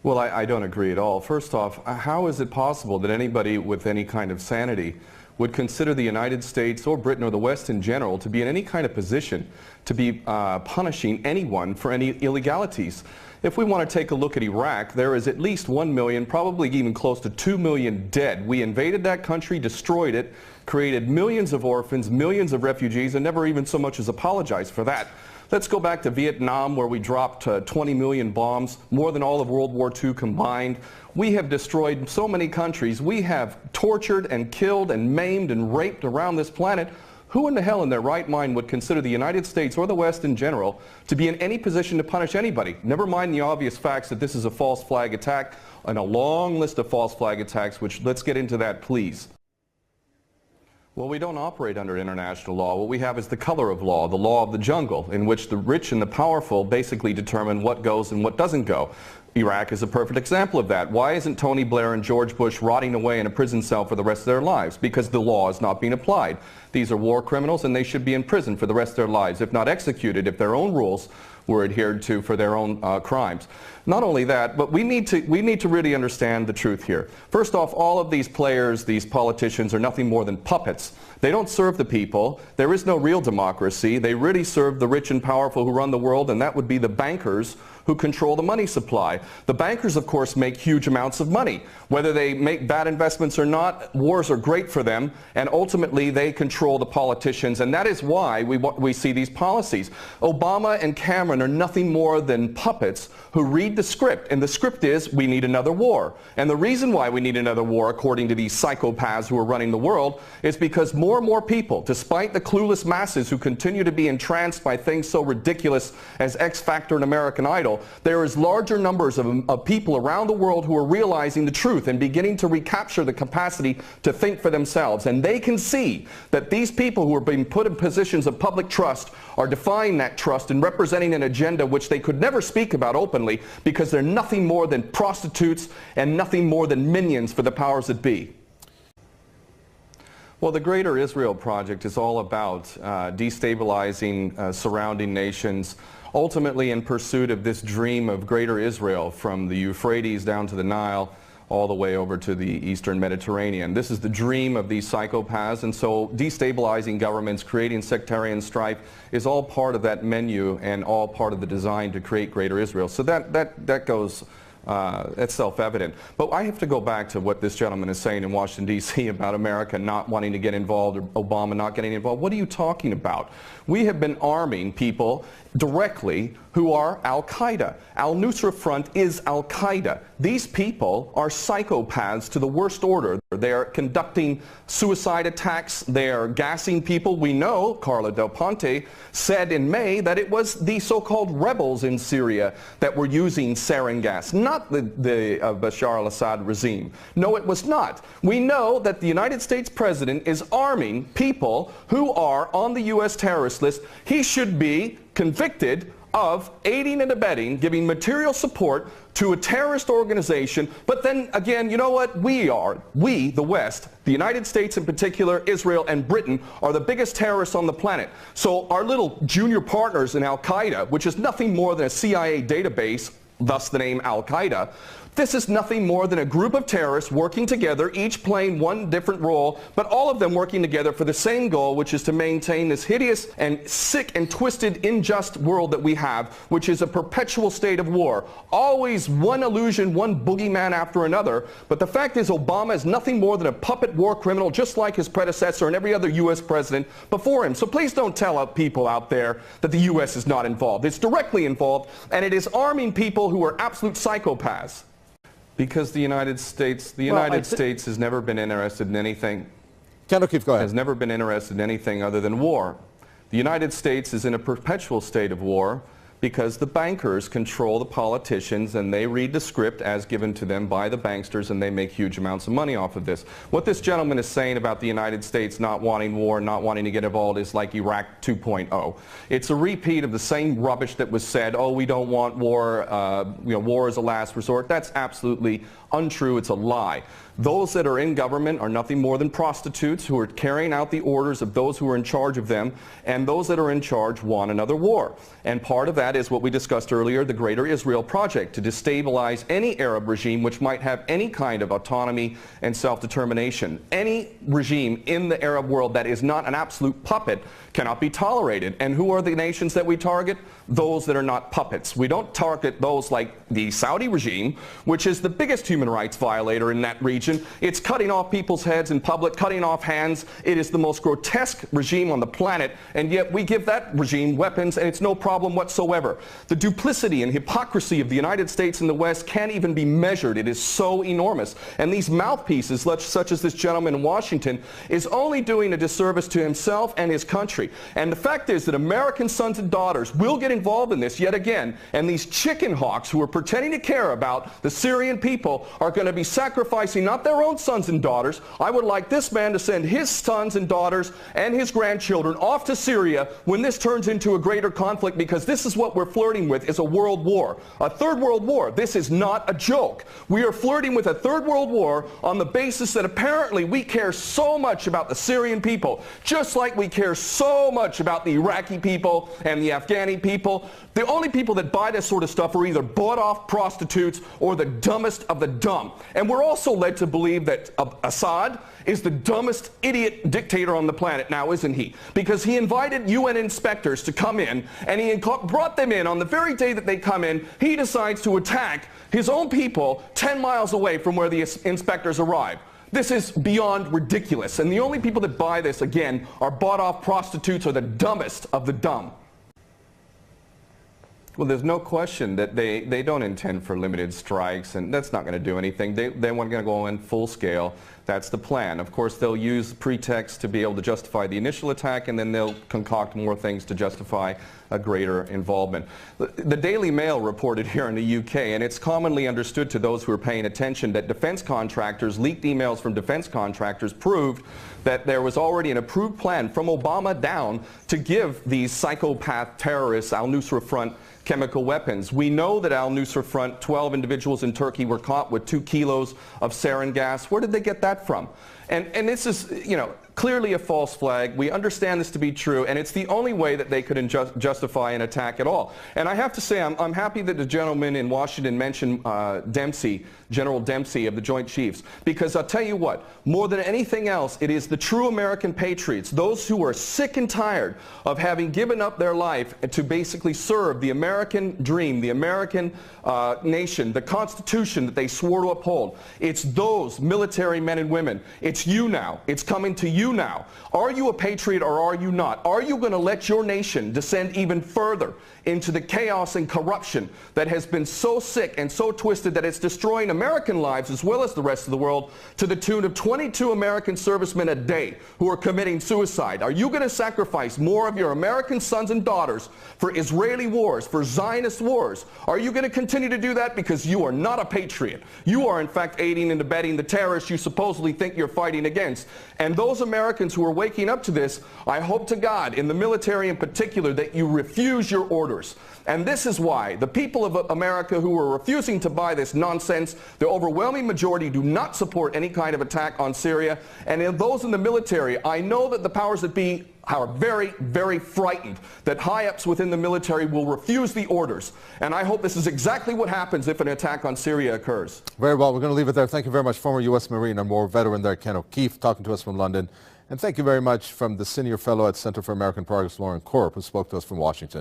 Well, I don't agree at all. First off, how is it possible that anybody with any kind of sanity would consider the United States or Britain or the West in general to be in any kind of position to be punishing anyone for any illegalities? If we want to take a look at Iraq, there is at least 1 million, probably even close to 2 million dead. We invaded that country, destroyed it, created millions of orphans, millions of refugees, and never even so much as apologized for that. Let's go back to Vietnam, where we dropped 20 million bombs, more than all of World War II combined. We have destroyed so many countries. We have tortured and killed and maimed and raped around this planet. Who in the hell in their right mind would consider the United States or the West in general to be in any position to punish anybody? Never mind the obvious facts that this is a false flag attack and a long list of false flag attacks, which let's get into that, please. Well, we don't operate under international law. What we have is the color of law, the law of the jungle, in which the rich and the powerful basically determine what goes and what doesn't go. Iraq is a perfect example of that. Why isn't Tony Blair and George Bush rotting away in a prison cell for the rest of their lives? Because the law is not being applied. These are war criminals and they should be in prison for the rest of their lives, if not executed, if their own rules were adhered to for their own crimes. Not only that, but we need to really understand the truth here. First off, all of these players, these politicians, are nothing more than puppets. They don't serve the people. There is no real democracy. They really serve the rich and powerful who run the world, and that would be the bankers who control the money supply. The bankers, of course, make huge amounts of money. Whether they make bad investments or not, wars are great for them, and ultimately they control the politicians, and that is why we see these policies. Obama and Cameron are nothing more than puppets who read the script, and the script is we need another war. And the reason why we need another war, according to these psychopaths who are running the world, is because more and more people, despite the clueless masses who continue to be entranced by things so ridiculous as X Factor and American Idol, there is larger numbers of people around the world who are realizing the truth and beginning to recapture the capacity to think for themselves. And they can see that these people who are being put in positions of public trust are defying that trust and representing an agenda which they could never speak about openly, because they're nothing more than prostitutes and nothing more than minions for the powers that be. Well, the Greater Israel Project is all about destabilizing surrounding nations, ultimately in pursuit of this dream of Greater Israel, from the Euphrates down to the Nile, all the way over to the Eastern Mediterranean. This is the dream of these psychopaths, and so destabilizing governments, creating sectarian strife is all part of that menu and all part of the design to create Greater Israel. So that goes, that's self-evident. But I have to go back to what this gentleman is saying in Washington, D.C. about America not wanting to get involved, or Obama not getting involved. What are you talking about? We have been arming people directly who are Al-Qaeda. Al-Nusra Front is Al-Qaeda. These people are psychopaths to the worst order. They are conducting suicide attacks. They are gassing people. We know, Carla Del Ponte said in May, that it was the so-called rebels in Syria that were using sarin gas, not the Bashar al-Assad regime. No, it was not. We know that the United States president is arming people who are on the U.S. terrorist list. He should be convicted of aiding and abetting, giving material support to a terrorist organization. But then again, you know what? We, the West, the United States in particular, Israel and Britain, are the biggest terrorists on the planet. So our little junior partners in Al-Qaeda, which is nothing more than a CIA database, thus the name Al-Qaeda, this is nothing more than a group of terrorists working together, each playing one different role, but all of them working together for the same goal, which is to maintain this hideous and sick and twisted, unjust world that we have, which is a perpetual state of war. Always one illusion, one boogeyman after another. But the fact is, Obama is nothing more than a puppet war criminal, just like his predecessor and every other U.S. president before him. So please don't tell people out there that the U.S. is not involved. It's directly involved, and it is arming people who are absolute psychopaths. Because the United States has never been interested in anything. Ken O'Keefe, go ahead. Has never been interested in anything other than war. The United States is in a perpetual state of war because the bankers control the politicians, and they read the script as given to them by the banksters, and they make huge amounts of money off of this. What this gentleman is saying about the United States not wanting war, not wanting to get involved, is like Iraq 2.0. It's a repeat of the same rubbish that was said, oh, we don't want war, war is a last resort. That's absolutely untrue. It's a lie. Those that are in government are nothing more than prostitutes who are carrying out the orders of those who are in charge of them, and those that are in charge want another war. And part of that that is what we discussed earlier, the Greater Israel Project, to destabilize any Arab regime which might have any kind of autonomy and self-determination. Any regime in the Arab world that is not an absolute puppet cannot be tolerated. And who are the nations that we target? Those that are not puppets. We don't target those like the Saudi regime, which is the biggest human rights violator in that region. It's cutting off people's heads in public, cutting off hands. It is the most grotesque regime on the planet, and yet we give that regime weapons and it's no problem whatsoever. The duplicity and hypocrisy of the United States and the West can't even be measured. It is so enormous. And these mouthpieces, such as this gentleman in Washington, is only doing a disservice to himself and his country. And the fact is that American sons and daughters will get involved in this yet again, and these chicken hawks who are pretending to care about the Syrian people are going to be sacrificing not their own sons and daughters. I would like this man to send his sons and daughters and his grandchildren off to Syria when this turns into a greater conflict, because this is what we're flirting with, is a world war, a third world war. This is not a joke. We are flirting with a third world war on the basis that apparently we care so much about the Syrian people, just like we care so much about the Iraqi people and the Afghani people. The only people that buy this sort of stuff are either bought-off prostitutes or the dumbest of the dumb. And we're also led to believe that Assad is the dumbest idiot dictator on the planet now, isn't he? Because he invited UN inspectors to come in, and he brought them in. On the very day that they come in, he decides to attack his own people 10 miles away from where the inspectors arrive. This is beyond ridiculous, and the only people that buy this, again, are bought-off prostitutes or the dumbest of the dumb. Well, there's no question that they don't intend for limited strikes, and that's not going to do anything. They want to go in full scale. That's the plan. Of course, they'll use pretext to be able to justify the initial attack, and then they'll concoct more things to justify a greater involvement. The Daily Mail reported here in the UK, and it's commonly understood to those who are paying attention, that defense contractors, leaked emails from defense contractors proved that there was already an approved plan from Obama down to give these psychopath terrorists, Al-Nusra Front, chemical weapons. We know that Al-Nusra Front, 12 individuals in Turkey were caught with 2 kilos of sarin gas. Where did they get that from? And this is, you know, clearly a false flag. We understand this to be true, and it's the only way that they could justify an attack at all. And I have to say, I'm happy that the gentleman in Washington mentioned Dempsey, General Dempsey of the Joint Chiefs, because I'll tell you what, more than anything else, it is the true American patriots, those who are sick and tired of having given up their life to basically serve the American dream, the American nation, the Constitution that they swore to uphold. It's those military men and women. It's you now. It's coming to you now. Are you a patriot or are you not? Are you going to let your nation descend even further into the chaos and corruption that has been so sick and so twisted that it's destroying American lives as well as the rest of the world, to the tune of 22 American servicemen a day who are committing suicide? Are you going to sacrifice more of your American sons and daughters for Israeli wars, for Zionist wars? Are you going to continue to do that because you are not a patriot? You are in fact aiding and abetting the terrorists you supposedly think you're fighting against. And those Americans who are waking up to this, I hope to God, in the military in particular, that you refuse your orders. And this is why the people of America who are refusing to buy this nonsense, the overwhelming majority do not support any kind of attack on Syria. And in those in the military, I know that the powers that be are very, very frightened that high-ups within the military will refuse the orders. And I hope this is exactly what happens if an attack on Syria occurs. Very well. We're going to leave it there. Thank you very much, former U.S. Marine and War veteran there, Ken O'Keefe, talking to us from London. And thank you very much from the Senior Fellow at Center for American Progress, Lauren Korb, who spoke to us from Washington.